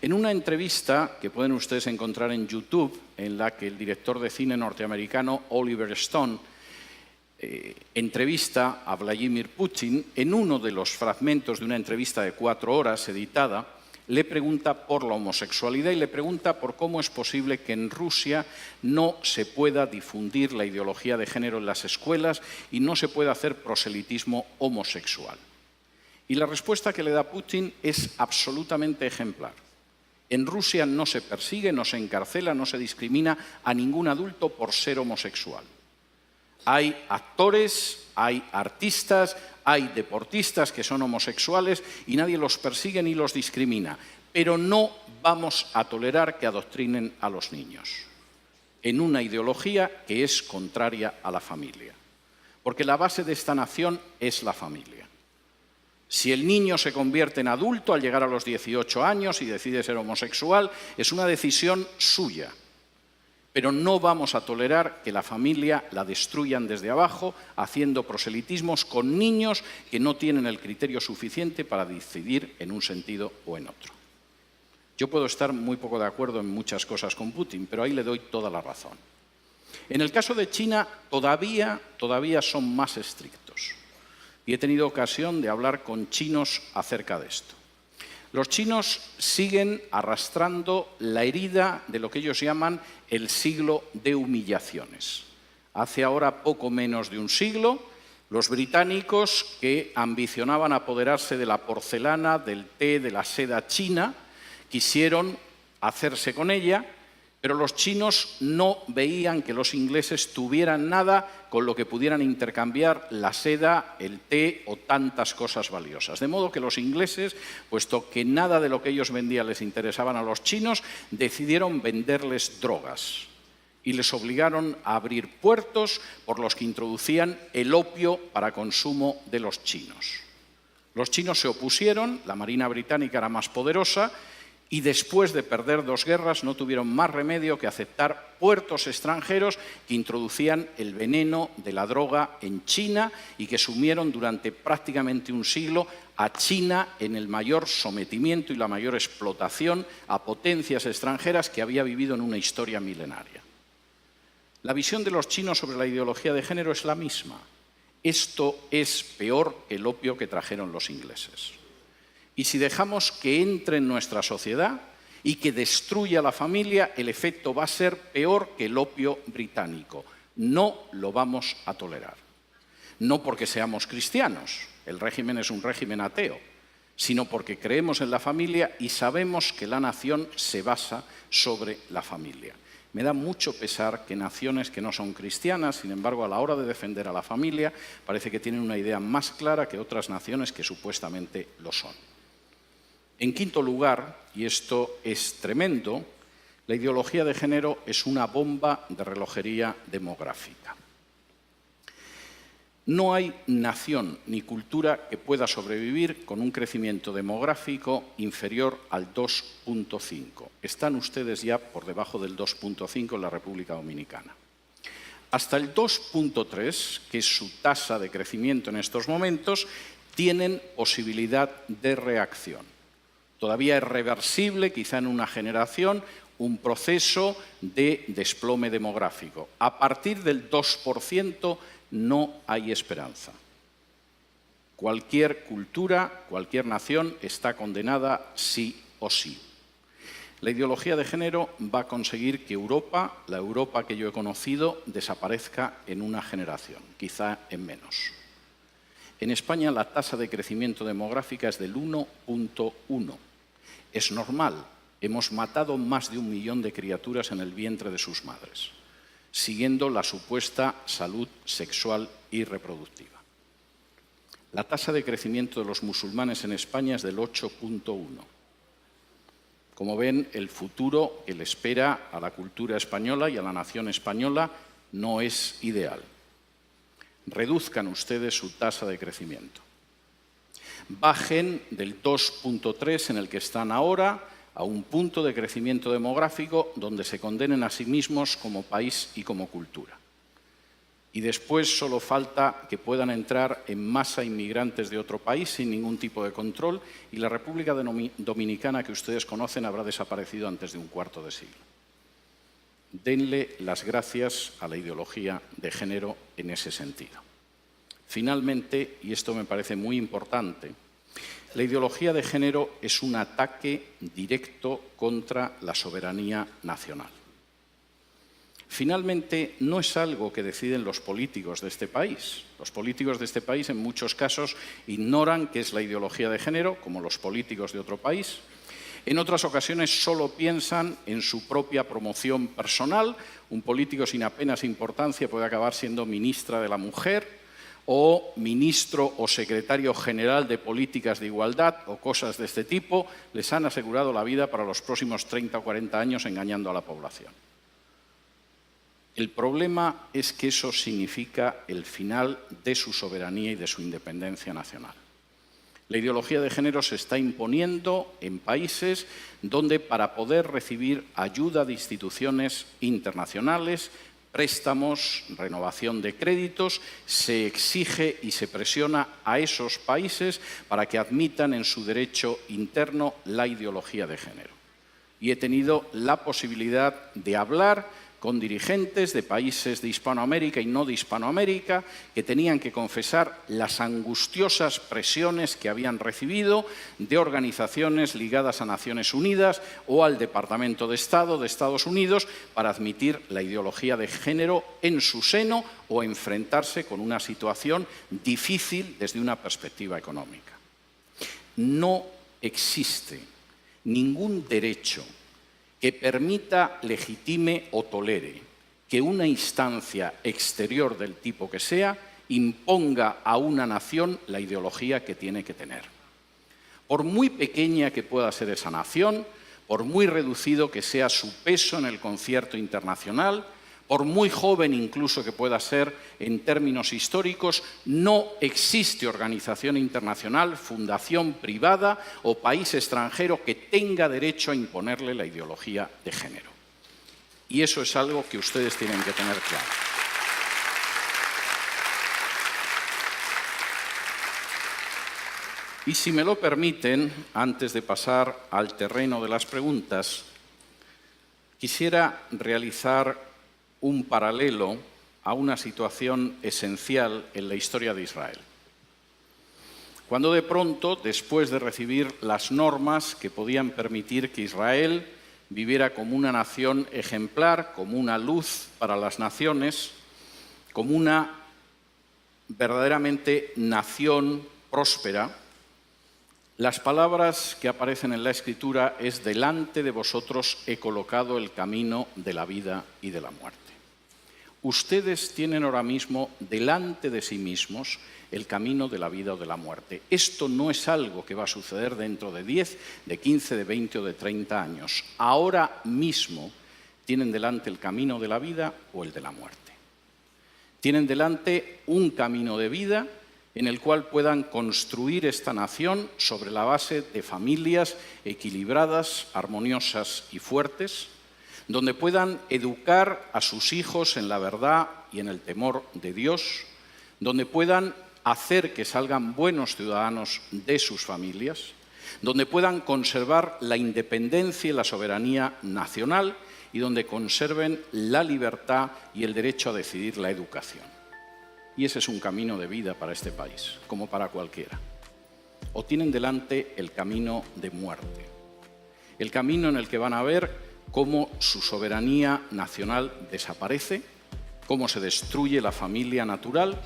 En una entrevista que pueden ustedes encontrar en YouTube, en la que el director de cine norteamericano Oliver Stone entrevista a Vladimir Putin, en uno de los fragmentos de una entrevista de 4 horas editada, le pregunta por la homosexualidad y le pregunta por cómo es posible que en Rusia no se pueda difundir la ideología de género en las escuelas y no se pueda hacer proselitismo homosexual. Y la respuesta que le da Putin es absolutamente ejemplar. En Rusia no se persigue, no se encarcela, no se discrimina a ningún adulto por ser homosexual. Hay actores, hay artistas, hay deportistas que son homosexuales y nadie los persigue ni los discrimina. Pero no vamos a tolerar que adoctrinen a los niños en una ideología que es contraria a la familia. Porque la base de esta nación es la familia. Si el niño se convierte en adulto al llegar a los 18 años y decide ser homosexual, es una decisión suya. Pero no vamos a tolerar que la familia la destruyan desde abajo, haciendo proselitismos con niños que no tienen el criterio suficiente para decidir en un sentido o en otro. Yo puedo estar muy poco de acuerdo en muchas cosas con Putin, pero ahí le doy toda la razón. En el caso de China, todavía son más estrictos. Y he tenido ocasión de hablar con chinos acerca de esto. Los chinos siguen arrastrando la herida de lo que ellos llaman el siglo de humillaciones. Hace ahora poco menos de un siglo, los británicos que ambicionaban apoderarse de la porcelana, del té, de la seda china, quisieron hacerse con ella, pero los chinos no veían que los ingleses tuvieran nada con lo que pudieran intercambiar la seda, el té o tantas cosas valiosas. De modo que los ingleses, puesto que nada de lo que ellos vendían les interesaban a los chinos, decidieron venderles drogas y les obligaron a abrir puertos por los que introducían el opio para consumo de los chinos. Los chinos se opusieron, la Marina británica era más poderosa, y después de perder 2 guerras no tuvieron más remedio que aceptar puertos extranjeros que introducían el veneno de la droga en China y que sumieron durante prácticamente un siglo a China en el mayor sometimiento y la mayor explotación a potencias extranjeras que había vivido en una historia milenaria. La visión de los chinos sobre la ideología de género es la misma. Esto es peor que el opio que trajeron los ingleses. Y si dejamos que entre en nuestra sociedad y que destruya la familia, el efecto va a ser peor que el opio británico. No lo vamos a tolerar. No porque seamos cristianos, el régimen es un régimen ateo, sino porque creemos en la familia y sabemos que la nación se basa sobre la familia. Me da mucho pesar que naciones que no son cristianas, sin embargo, a la hora de defender a la familia, parece que tienen una idea más clara que otras naciones que supuestamente lo son. En quinto lugar, y esto es tremendo, la ideología de género es una bomba de relojería demográfica. No hay nación ni cultura que pueda sobrevivir con un crecimiento demográfico inferior al 2,5. Están ustedes ya por debajo del 2,5 en la República Dominicana. Hasta el 2,3, que es su tasa de crecimiento en estos momentos, tienen posibilidad de reacción. Todavía es reversible, quizá en una generación, un proceso de desplome demográfico. A partir del 2% no hay esperanza. Cualquier cultura, cualquier nación está condenada sí o sí. La ideología de género va a conseguir que Europa, la Europa que yo he conocido, desaparezca en una generación, quizá en menos. En España la tasa de crecimiento demográfica es del 1,1. Es normal, hemos matado más de 1 millón de criaturas en el vientre de sus madres, siguiendo la supuesta salud sexual y reproductiva. La tasa de crecimiento de los musulmanes en España es del 8,1. Como ven, el futuro que le espera a la cultura española y a la nación española no es ideal. Reduzcan ustedes su tasa de crecimiento. Bajen del 2,3 en el que están ahora a un punto de crecimiento demográfico donde se condenen a sí mismos como país y como cultura. y después solo falta que puedan entrar en masa inmigrantes de otro país sin ningún tipo de control y la República Dominicana que ustedes conocen habrá desaparecido antes de un cuarto de siglo. Denle las gracias a la ideología de género en ese sentido. Finalmente, y esto me parece muy importante, la ideología de género es un ataque directo contra la soberanía nacional. Finalmente, no es algo que deciden los políticos de este país. Los políticos de este país, en muchos casos, ignoran qué es la ideología de género, como los políticos de otro país. En otras ocasiones solo piensan en su propia promoción personal. Un político sin apenas importancia puede acabar siendo ministra de la Mujer o ministro o secretario general de políticas de igualdad o cosas de este tipo. Les han asegurado la vida para los próximos 30 o 40 años engañando a la población. El problema es que eso significa el final de su soberanía y de su independencia nacional. La ideología de género se está imponiendo en países donde para poder recibir ayuda de instituciones internacionales, préstamos, renovación de créditos, se exige y se presiona a esos países para que admitan en su derecho interno la ideología de género. Y he tenido la posibilidad de hablar con dirigentes de países de Hispanoamérica y no de Hispanoamérica que tenían que confesar las angustiosas presiones que habían recibido de organizaciones ligadas a Naciones Unidas o al Departamento de Estado de Estados Unidos para admitir la ideología de género en su seno o enfrentarse con una situación difícil desde una perspectiva económica. No existe ningún derecho que permita, legitime o tolere que una instancia exterior del tipo que sea imponga a una nación la ideología que tiene que tener. Por muy pequeña que pueda ser esa nación, por muy reducido que sea su peso en el concierto internacional, por muy joven incluso que pueda ser en términos históricos, no existe organización internacional, fundación privada o país extranjero que tenga derecho a imponerle la ideología de género. Y eso es algo que ustedes tienen que tener claro. Y si me lo permiten, antes de pasar al terreno de las preguntas, quisiera realizar un paralelo a una situación esencial en la historia de Israel. Cuando de pronto, después de recibir las normas que podían permitir que Israel viviera como una nación ejemplar, como una luz para las naciones, como una verdaderamente nación próspera, las palabras que aparecen en la Escritura es: delante de vosotros he colocado el camino de la vida y de la muerte. Ustedes tienen ahora mismo delante de sí mismos el camino de la vida o de la muerte. Esto no es algo que va a suceder dentro de 10, de 15, de 20 o de 30 años. Ahora mismo tienen delante el camino de la vida o el de la muerte. Tienen delante un camino de vida en el cual puedan construir esta nación sobre la base de familias equilibradas, armoniosas y fuertes, donde puedan educar a sus hijos en la verdad y en el temor de Dios, donde puedan hacer que salgan buenos ciudadanos de sus familias, donde puedan conservar la independencia y la soberanía nacional y donde conserven la libertad y el derecho a decidir la educación. Y ese es un camino de vida para este país, como para cualquiera. O tienen delante el camino de muerte, el camino en el que van a ver cómo su soberanía nacional desaparece, cómo se destruye la familia natural,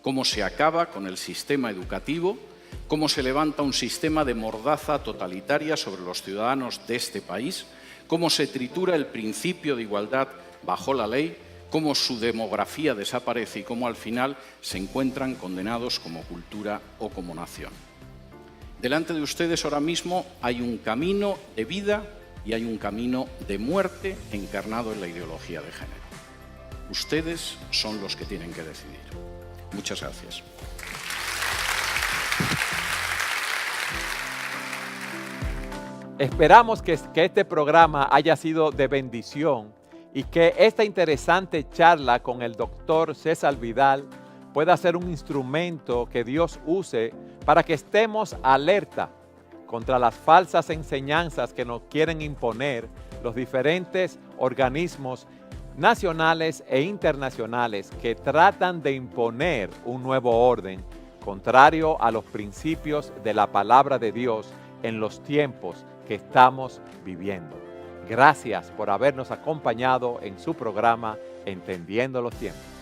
cómo se acaba con el sistema educativo, cómo se levanta un sistema de mordaza totalitaria sobre los ciudadanos de este país, cómo se tritura el principio de igualdad bajo la ley, cómo su demografía desaparece y cómo al final se encuentran condenados como cultura o como nación. Delante de ustedes ahora mismo hay un camino de vida y hay un camino de muerte encarnado en la ideología de género. Ustedes son los que tienen que decidir. Muchas gracias. Esperamos que este programa haya sido de bendición y que esta interesante charla con el doctor César Vidal pueda ser un instrumento que Dios use para que estemos alerta contra las falsas enseñanzas que nos quieren imponer los diferentes organismos nacionales e internacionales que tratan de imponer un nuevo orden contrario a los principios de la palabra de Dios en los tiempos que estamos viviendo. Gracias por habernos acompañado en su programa Entendiendo los Tiempos.